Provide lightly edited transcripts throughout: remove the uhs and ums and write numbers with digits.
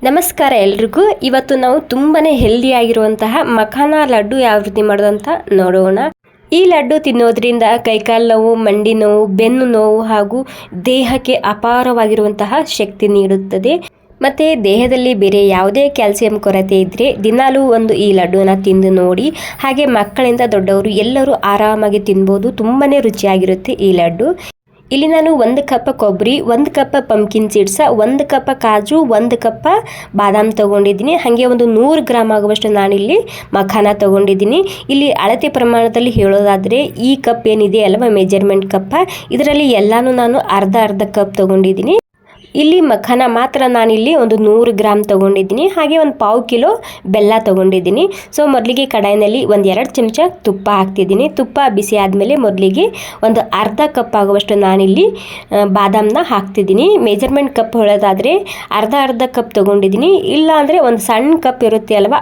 ನಮಸ್ಕಾರ ಎಲ್ರಿಗೂ. ಇವತ್ತು ನಾವು ತುಂಬಾ ಹೆಲ್ದಿಯಾಗಿರುವಂತಹ ಮಖಾನ ಲಡ್ಡು ಯಾವ ರೀತಿ ಮಾಡೋದಂತ ನೋಡೋಣ. ಈ ಲಡ್ಡು ತಿನ್ನೋದ್ರಿಂದ ಕೈಕಾಲು ನೋವು, ಮಂಡಿ ನೋವು, ಬೆನ್ನು ನೋವು ಹಾಗೂ ದೇಹಕ್ಕೆ ಅಪಾರವಾಗಿರುವಂತಹ ಶಕ್ತಿ ನೀಡುತ್ತದೆ. ಮತ್ತು ದೇಹದಲ್ಲಿ ಬೇರೆ ಯಾವುದೇ ಕ್ಯಾಲ್ಸಿಯಂ ಕೊರತೆ ಇದ್ದರೆ ದಿನಾಲೂ ಒಂದು ಈ ಲಡ್ಡುನ ತಿಂದು ನೋಡಿ. ಹಾಗೆ ಮಕ್ಕಳಿಂದ ದೊಡ್ಡವರು ಎಲ್ಲರೂ ಆರಾಮಾಗಿ ತಿನ್ಬೋದು. ತುಂಬಾ ರುಚಿಯಾಗಿರುತ್ತೆ ಈ ಲಡ್ಡು. ಇಲ್ಲಿ ನಾನು 1 ಕಪ್ ಕೊಬ್ಬರಿ, 1 ಕಪ್ ಪಂಪ್ಕಿನ್ ಸೀಡ್ಸ್, 1 ಕಪ್ ಕಾಜು, 1 ಕಪ್ ಬಾದಾಮ್ ತೊಗೊಂಡಿದ್ದೀನಿ. ಹಾಗೆ ಒಂದು 100 ಗ್ರಾಮ್ ಆಗುವಷ್ಟು ನಾನಿಲ್ಲಿ ಮಖಾನ ತೊಗೊಂಡಿದ್ದೀನಿ. ಇಲ್ಲಿ ಅಳತೆ ಪ್ರಮಾಣದಲ್ಲಿ ಹೇಳೋದಾದರೆ ಈ ಕಪ್ ಏನಿದೆ ಅಲ್ವಾ, ಮೆಜರ್ಮೆಂಟ್ ಕಪ್, ಇದರಲ್ಲಿ ಎಲ್ಲನೂ ನಾನು ಅರ್ಧ ಕಪ್ ತೊಗೊಂಡಿದ್ದೀನಿ. ಇಲ್ಲಿ ಮಖಾನ ಮಾತ್ರ ನಾನಿಲ್ಲಿ ಒಂದು 100 ಗ್ರಾಮ್ ತೊಗೊಂಡಿದ್ದೀನಿ. ಹಾಗೆ ಒಂದು 1/4 ಕಿಲೋ ಬೆಲ್ಲ ತೊಗೊಂಡಿದ್ದೀನಿ. ಸೊ ಮೊದಲಿಗೆ ಕಡಾಯಿನಲ್ಲಿ 1-2 ಚಮಚ ತುಪ್ಪ ಹಾಕ್ತಿದ್ದೀನಿ. ತುಪ್ಪ ಬಿಸಿ ಆದಮೇಲೆ ಮೊದಲಿಗೆ ಒಂದು ಅರ್ಧ ಕಪ್ ಆಗುವಷ್ಟು ನಾನಿಲ್ಲಿ ಬಾದಾಮನ್ನ ಹಾಕ್ತಿದ್ದೀನಿ. ಮೆಜರ್ಮೆಂಟ್ ಕಪ್ ಹೇಳೋದಾದರೆ ಅರ್ಧ ಕಪ್ ತೊಗೊಂಡಿದ್ದೀನಿ. ಇಲ್ಲ ಅಂದರೆ ಒಂದು ಸಣ್ಣ ಕಪ್ ಇರುತ್ತೆ ಅಲ್ವಾ,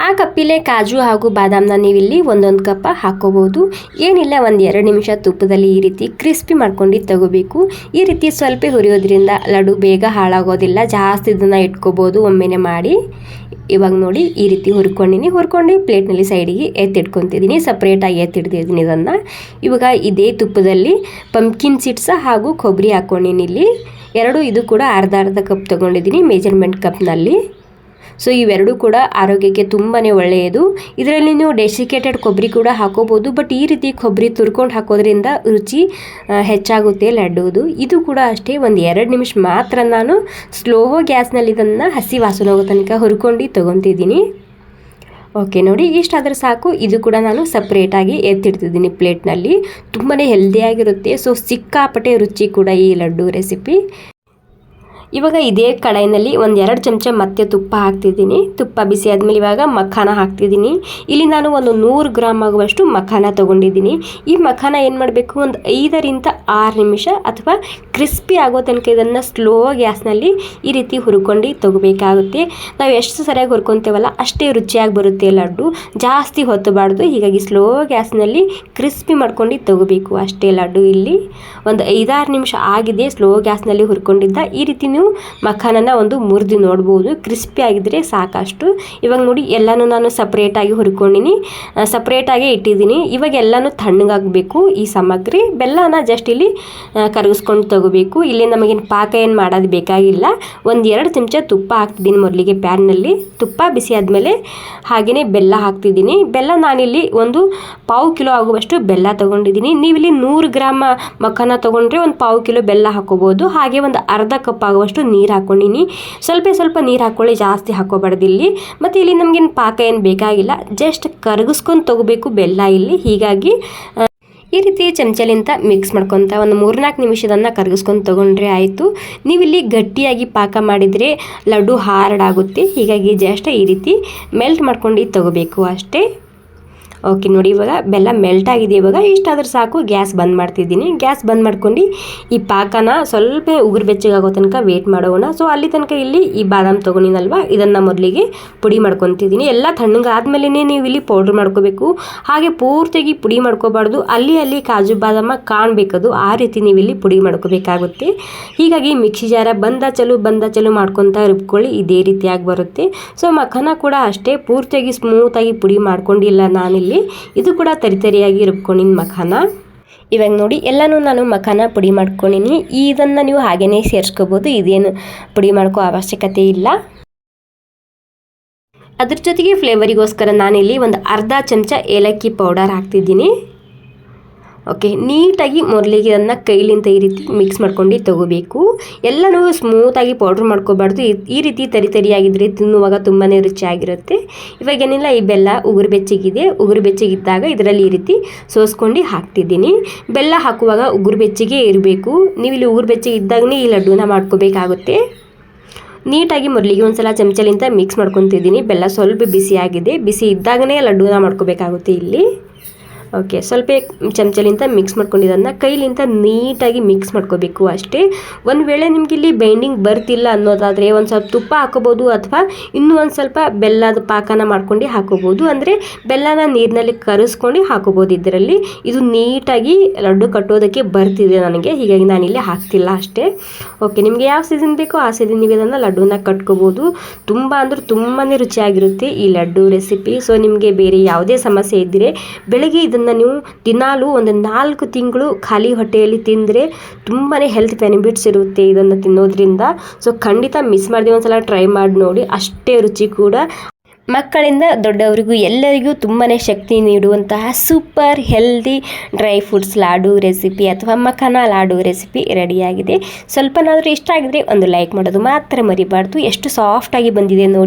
ಆ ಕಪ್ಪಿಲೆ ಕಾಜು ಹಾಗೂ ಬಾದಾಮನ್ನ ನೀವಿಲ್ಲಿ 1 ಕಪ್ ಹಾಕೋಬಹುದು. ಏನಿಲ್ಲ, 1-2 ನಿಮಿಷ ತುಪ್ಪದಲ್ಲಿ ಈ ರೀತಿ ಕ್ರಿಸ್ಪಿ ಮಾಡ್ಕೊಂಡು ತಗೋಬೇಕು. ಈ ರೀತಿ ಸ್ವಲ್ಪ ಹುರಿಯೋದ್ರಿಂದ ಲಡ್ಡು ಬೇಗ ಹಾಳಾಗೋದಿಲ್ಲ. ಜಾಸ್ತಿ ಇದನ್ನು ಇಟ್ಕೋಬೋದು ಒಮ್ಮೆನೆ ಮಾಡಿ. ಇವಾಗ ನೋಡಿ ಈ ರೀತಿ ಹುರ್ಕೊಂಡು ಪ್ಲೇಟ್ನಲ್ಲಿ ಸೈಡಿಗೆ ಎತ್ತಿಟ್ಕೊತಿದ್ದೀನಿ. ಸಪ್ರೇಟಾಗಿ ಎತ್ತಿಡ್ತಿದ್ದೀನಿ ಇದನ್ನು. ಇವಾಗ ಇದೇ ತುಪ್ಪದಲ್ಲಿ ಪಂಪ್ಕಿನ್ ಸೀಡ್ಸ್ ಹಾಗೂ ಕೊಬ್ಬರಿ ಹಾಕ್ಕೊಂಡಿನಿ. ಇಲ್ಲಿ ಇದು ಕೂಡ ಅರ್ಧ ಕಪ್ ತೊಗೊಂಡಿದ್ದೀನಿ ಮೆಜರ್ಮೆಂಟ್ ಕಪ್ನಲ್ಲಿ. ಸೊ ಇವೆರಡೂ ಕೂಡ ಆರೋಗ್ಯಕ್ಕೆ ತುಂಬಾ ಒಳ್ಳೆಯದು. ಇದರಲ್ಲಿ ನೀವು ಡೆಸಿಕೇಟೆಡ್ ಕೊಬ್ಬರಿ ಕೂಡ ಹಾಕೋಬೋದು. ಬಟ್ ಈ ರೀತಿ ಕೊಬ್ಬರಿ ತುರ್ಕೊಂಡು ಹಾಕೋದ್ರಿಂದ ರುಚಿ ಹೆಚ್ಚಾಗುತ್ತೆ ಲಡ್ಡುದು. ಇದು ಕೂಡ ಅಷ್ಟೇ, 1-2 ನಿಮಿಷ ಮಾತ್ರ ನಾನು ಸ್ಲೋ ಗ್ಯಾಸ್ನಲ್ಲಿ ಇದನ್ನು ಹಸಿ ವಾಸನೆ ಹೋಗೋ ತನಕ ಹುರ್ಕೊಂಡು ತೊಗೊತಿದ್ದೀನಿ. ಓಕೆ ನೋಡಿ, ಇಷ್ಟಾದರೆ ಸಾಕು. ಇದು ಕೂಡ ನಾನು ಸಪ್ರೇಟಾಗಿ ಎತ್ತಿಡ್ತಿದ್ದೀನಿ ಪ್ಲೇಟ್ನಲ್ಲಿ. ತುಂಬಾ ಹೆಲ್ದಿಯಾಗಿರುತ್ತೆ. ಸೊ ಸಿಕ್ಕಾಪಟ್ಟೆ ರುಚಿ ಕೂಡ ಈ ಲಡ್ಡು ರೆಸಿಪಿ. ಇವಾಗ ಇದೇ ಕಡಾಯಿನಲ್ಲಿ 1-2 ಚಮಚ ಮತ್ತೆ ತುಪ್ಪ ಹಾಕ್ತಿದ್ದೀನಿ. ತುಪ್ಪ ಬಿಸಿ ಆದಮೇಲೆ ಇವಾಗ ಮಖಾನ ಹಾಕ್ತಿದ್ದೀನಿ. ಇಲ್ಲಿ ನಾನು ಒಂದು 100 ಗ್ರಾಮ್ ಆಗುವಷ್ಟು ಮಖಾನ ತೊಗೊಂಡಿದ್ದೀನಿ. ಈ ಮಖಾನ ಏನು ಮಾಡಬೇಕು, ಒಂದು 5-6 ನಿಮಿಷ ಅಥವಾ ಕ್ರಿಸ್ಪಿ ಆಗೋ ತನಕ ಇದನ್ನು ಸ್ಲೋ ಗ್ಯಾಸ್ನಲ್ಲಿ ಈ ರೀತಿ ಹುರ್ಕೊಂಡು ತೊಗೋಬೇಕಾಗುತ್ತೆ. ನಾವು ಎಷ್ಟು ಸರಿಯಾಗಿ ಹುರ್ಕೊತೇವಲ್ಲ ಅಷ್ಟೇ ರುಚಿಯಾಗಿ ಬರುತ್ತೆ ಲಡ್ಡು. ಜಾಸ್ತಿ ಹೊತ್ತಬಾರ್ದು. ಹೀಗಾಗಿ ಸ್ಲೋ ಗ್ಯಾಸ್ನಲ್ಲಿ ಕ್ರಿಸ್ಪಿ ಮಾಡ್ಕೊಂಡು ತೊಗೋಬೇಕು ಅಷ್ಟೇ ಲಡ್ಡು. ಇಲ್ಲಿ ಒಂದು 5-6 ನಿಮಿಷ ಆಗಿದೆ ಸ್ಲೋ ಗ್ಯಾಸ್ನಲ್ಲಿ ಹುರ್ಕೊಂಡಿದ್ದ. ಈ ರೀತಿ ನೀವು ಮಖಾನನ ಒಂದು ಮುರಿದು ನೋಡ್ಬೋದು. ಕ್ರಿಸ್ಪಿ ಆಗಿದ್ರೆ ಸಾಕಷ್ಟು. ಇವಾಗ ನೋಡಿ ಎಲ್ಲನೂ ನಾನು ಸಪ್ರೇಟಾಗಿ ಹುರ್ಕೊಂಡಿನಿ, ಸಪ್ರೇಟಾಗಿ ಇಟ್ಟಿದ್ದೀನಿ. ಇವಾಗ ಎಲ್ಲನೂ ತಣ್ಣಗಾಗಬೇಕು ಈ ಸಾಮಗ್ರಿ. ಬೆಲ್ಲನ ಜಸ್ಟ್ ಇಲ್ಲಿ ಕರಗಿಸ್ಕೊಂಡು ತಗೋಬೇಕು. ಇಲ್ಲಿ ನಮಗೇನು ಪಾಕ ಏನು ಮಾಡೋದು ಬೇಕಾಗಿಲ್ಲ. 1-2 ಚಮಚ ತುಪ್ಪ ಹಾಕ್ತಿದ್ದೀನಿ ಮೊದಲಿಗೆ ಪ್ಯಾನ್ನಲ್ಲಿ. ತುಪ್ಪ ಬಿಸಿ ಆದಮೇಲೆ ಹಾಗೆಯೇ ಬೆಲ್ಲ ಹಾಕ್ತಿದ್ದೀನಿ. ಬೆಲ್ಲ ನಾನಿಲ್ಲಿ ಒಂದು 1/4 ಕಿಲೋ ಆಗುವಷ್ಟು ಬೆಲ್ಲ ತೊಗೊಂಡಿದ್ದೀನಿ. ನೀವಿಲ್ಲಿ 100 ಗ್ರಾಮ್ ಮಖಾನ ತೊಗೊಂಡ್ರೆ ಒಂದು 1/4 ಕಿಲೋ ಬೆಲ್ಲ ಹಾಕೋಬೋದು. ಹಾಗೆ ಒಂದು ಅರ್ಧ ಕಪ್ ಆಗುವಷ್ಟು ನೀರು ಹಾಕ್ಕೊಂಡಿನಿ. ಸ್ವಲ್ಪ ನೀರು ಹಾಕ್ಕೊಳ್ಳಿ, ಜಾಸ್ತಿ ಹಾಕೋಬಾರ್ದು ಇಲ್ಲಿ. ಮತ್ತು ಇಲ್ಲಿ ನಮಗೇನು ಪಾಕ ಏನು ಬೇಕಾಗಿಲ್ಲ, ಜಸ್ಟ್ ಕರಗಿಸ್ಕೊಂಡು ತೊಗೋಬೇಕು ಬೆಲ್ಲ ಇಲ್ಲಿ. ಹೀಗಾಗಿ ಈ ರೀತಿ ಚಮಚಲಿಂದ ಮಿಕ್ಸ್ ಮಾಡ್ಕೊತ ಒಂದು 3-4 ನಿಮಿಷದನ್ನು ಕರಗಿಸ್ಕೊಂಡು ತೊಗೊಂಡ್ರೆ ಆಯಿತು. ನೀವಿಲ್ಲಿ ಗಟ್ಟಿಯಾಗಿ ಪಾಕ ಮಾಡಿದರೆ ಲಡ್ಡು ಹಾರ್ಡ್ ಆಗುತ್ತೆ. ಹೀಗಾಗಿ ಜಸ್ಟ್ ಈ ರೀತಿ ಮೆಲ್ಟ್ ಮಾಡ್ಕೊಂಡು ತೊಗೋಬೇಕು ಅಷ್ಟೇ. ಓಕೆ ನೋಡಿ, ಇವಾಗ ಬೆಲ್ಲ ಮೆಲ್ಟ್ ಆಗಿದೆ. ಇವಾಗ ಇಷ್ಟಾದ್ರೆ ಸಾಕು. ಗ್ಯಾಸ್ ಬಂದ್ ಮಾಡ್ತಿದ್ದೀನಿ. ಗ್ಯಾಸ್ ಬಂದ್ ಮಾಡ್ಕೊಂಡು ಈ ಪಾಕನ ಸ್ವಲ್ಪ ಉಗುರು ಬೆಚ್ಚಗಾಗೋ ತನಕ ವೇಟ್ ಮಾಡೋಣ. ಸೊ ಅಲ್ಲಿ ತನಕ ಇಲ್ಲಿ ಈ ಬಾದಾಮ್ ತೊಗೊಂಡಿನಲ್ವ, ಇದನ್ನು ಮೊದಲಿಗೆ ಪುಡಿ ಮಾಡ್ಕೊತಿದ್ದೀನಿ. ಎಲ್ಲ ತಣ್ಣಗಾದ್ಮೇಲೆ ನೀವು ಇಲ್ಲಿ ಪೌಡ್ರ್ ಮಾಡ್ಕೋಬೇಕು. ಹಾಗೆ ಪೂರ್ತಿಯಾಗಿ ಪುಡಿ ಮಾಡ್ಕೋಬಾರ್ದು. ಅಲ್ಲಿ ಕಾಜು ಬಾದಾಮ ಕಾಣಬೇಕದು, ಆ ರೀತಿ ನೀವು ಇಲ್ಲಿ ಪುಡಿ ಮಾಡ್ಕೋಬೇಕಾಗುತ್ತೆ. ಹೀಗಾಗಿ ಮಿಕ್ಸಿ ಜಾರ ಬಂದ ಚಲು ಮಾಡ್ಕೊತಾ ರುಬ್ಕೊಳ್ಳಿ. ಇದೇ ರೀತಿಯಾಗಿ ಬರುತ್ತೆ. ಸೊ ಮಖಾನ ಕೂಡ ಅಷ್ಟೇ, ಪೂರ್ತಿಯಾಗಿ ಸ್ಮೂತಾಗಿ ಪುಡಿ ಮಾಡ್ಕೊಂಡಿಲ್ಲ ನಾನಿಲ್ಲಿ. ಇದು ಕೂಡ ತರಿಯಾಗಿ ರುಬ್ಕೊಂಡಿನ ಮಖಾನ. ಇವಾಗ ನೋಡಿ ಎಲ್ಲನೂ ನಾನು ಮಖಾನ ಪುಡಿ ಮಾಡ್ಕೊಂಡಿನಿ. ಇದನ್ನು ನೀವು ಹಾಗೇನೇ ಸೇರಿಸ್ಕೋಬೋದು. ಇದೇನು ಪುಡಿ ಮಾಡ್ಕೋ ಅವಶ್ಯಕತೆ ಇಲ್ಲ. ಅದ್ರ ಜೊತೆಗೆ ಫ್ಲೇವರಿಗೋಸ್ಕರ ನಾನಿಲ್ಲಿ ಒಂದು ಅರ್ಧ ಚಮಚ ಏಲಕ್ಕಿ ಪೌಡರ್ ಹಾಕ್ತಿದ್ದೀನಿ. ಓಕೆ, ನೀಟಾಗಿ ಮೊದಲಿಗೆ ಅದನ್ನು ಕೈಲಿಂದ ಈ ರೀತಿ ಮಿಕ್ಸ್ ಮಾಡ್ಕೊಂಡು ತೊಗೋಬೇಕು. ಎಲ್ಲನೂ ಸ್ಮೂತಾಗಿ ಪೌಡ್ರ್ ಮಾಡ್ಕೋಬಾರ್ದು. ಈ ರೀತಿ ತರಿಯಾಗಿದ್ದರೆ ತಿನ್ನುವಾಗ ತುಂಬಾ ರುಚಿಯಾಗಿರುತ್ತೆ. ಇವಾಗೇನಿಲ್ಲ, ಈ ಬೆಲ್ಲ ಉಗುರು ಬೆಚ್ಚಗಿದ್ದಾಗ ಇದರಲ್ಲಿ ಈ ರೀತಿ ಸೋಸ್ಕೊಂಡು ಹಾಕ್ತಿದ್ದೀನಿ. ಬೆಲ್ಲ ಹಾಕುವಾಗ ಉಗುರು ಬೆಚ್ಚಗೆ ಇರಬೇಕು. ನೀವು ಇಲ್ಲಿ ಉಗುರು ಬೆಚ್ಚಗಿದ್ದಾಗನೇ ಈ ಲಡ್ಡುನ ಮಾಡ್ಕೋಬೇಕಾಗುತ್ತೆ. ನೀಟಾಗಿ ಮೊದಲಿಗೆ ಒಂದ್ಸಲ ಚಮಚಲಿಂದ ಮಿಕ್ಸ್ ಮಾಡ್ಕೊತಿದ್ದೀನಿ. ಬೆಲ್ಲ ಸ್ವಲ್ಪ ಬಿಸಿ ಆಗಿದೆ. ಬಿಸಿ ಇದ್ದಾಗನೇ ಲಡ್ಡುನ ಮಾಡ್ಕೋಬೇಕಾಗುತ್ತೆ ಇಲ್ಲಿ. ಓಕೆ, ಸ್ವಲ್ಪ ಚಮಚಲಿಂದ ಮಿಕ್ಸ್ ಮಾಡ್ಕೊಂಡಿದ್ದನ್ನು ಕೈಲಿಂದ ನೀಟಾಗಿ ಮಿಕ್ಸ್ ಮಾಡ್ಕೋಬೇಕು ಅಷ್ಟೇ. ಒಂದು ವೇಳೆ ನಿಮ್ಗೆ ಇಲ್ಲಿ ಬೈಂಡಿಂಗ್ ಬರ್ತಿಲ್ಲ ಅನ್ನೋದಾದರೆ ಒಂದು ಸ್ವಲ್ಪ ತುಪ್ಪ ಹಾಕೋಬೋದು, ಅಥವಾ ಇನ್ನೂ ಒಂದು ಸ್ವಲ್ಪ ಬೆಲ್ಲದ ಪಾಕನ ಮಾಡ್ಕೊಂಡು ಹಾಕೋಬೋದು. ಅಂದರೆ ಬೆಲ್ಲನ ನೀರಿನಲ್ಲಿ ಕರಗಿಸ್ಕೊಂಡು ಹಾಕೋಬೋದು. ಇದರಲ್ಲಿ ಇದು ನೀಟಾಗಿ ಲಡ್ಡು ಕಟ್ಟೋದಕ್ಕೆ ಬರ್ತಿದೆ ನನಗೆ, ಹೀಗಾಗಿ ನಾನಿಲ್ಲಿ ಹಾಕ್ತಿಲ್ಲ ಅಷ್ಟೇ. ಓಕೆ, ನಿಮಗೆ ಯಾವ ಸೀಸನ್ ಬೇಕೋ ಆ ಸೀಸನ್ ನೀವು ಇದನ್ನು ಲಡ್ಡುನ ಕಟ್ಕೋಬೋದು. ತುಂಬ ಅಂದ್ರೆ ತುಂಬಾ ರುಚಿಯಾಗಿರುತ್ತೆ ಈ ಲಡ್ಡು ರೆಸಿಪಿ. ಸೊ ನಿಮಗೆ ಬೇರೆ ಯಾವುದೇ ಸಮಸ್ಯೆ ಇದ್ದರೆ ಬೆಳಗ್ಗೆ ಇದನ್ನು ನೀವು ದಿನಾಲೂ ಒಂದು 4 ತಿಂಗಳು ಖಾಲಿ ಹೊಟ್ಟೆಯಲ್ಲಿ ತಿಂದರೆ ತುಂಬಾ ಹೆಲ್ತ್ ಬೆನಿಫಿಟ್ಸ್ ಇರುತ್ತೆ ಇದನ್ನು ತಿನ್ನೋದ್ರಿಂದ. ಸೊ ಖಂಡಿತ ಮಿಸ್ ಮಾಡದೆ ಒಂದ್ಸಲ ಟ್ರೈ ಮಾಡಿ ನೋಡಿ, ಅಷ್ಟೇ ರುಚಿ ಕೂಡ. ಮಕ್ಕಳಿಂದ ದೊಡ್ಡವರಿಗೂ ಎಲ್ಲರಿಗೂ ತುಂಬಾ ಶಕ್ತಿ ನೀಡುವಂತಹ super healthy dry fruits laddu recipe ಅಥವಾ ಮಖಾನ ಲಾಡು ರೆಸಿಪಿ ರೆಡಿಯಾಗಿದೆ. ಸ್ವಲ್ಪನಾದರೂ ಇಷ್ಟ ಆಗಿದ್ರೆ ಒಂದು ಲೈಕ್ ಮಾಡೋದು ಮಾತ್ರ ಮರಿಬಾರ್ದು. ಎಷ್ಟು ಸಾಫ್ಟಾಗಿ ಬಂದಿದೆ ನೋಡಿ.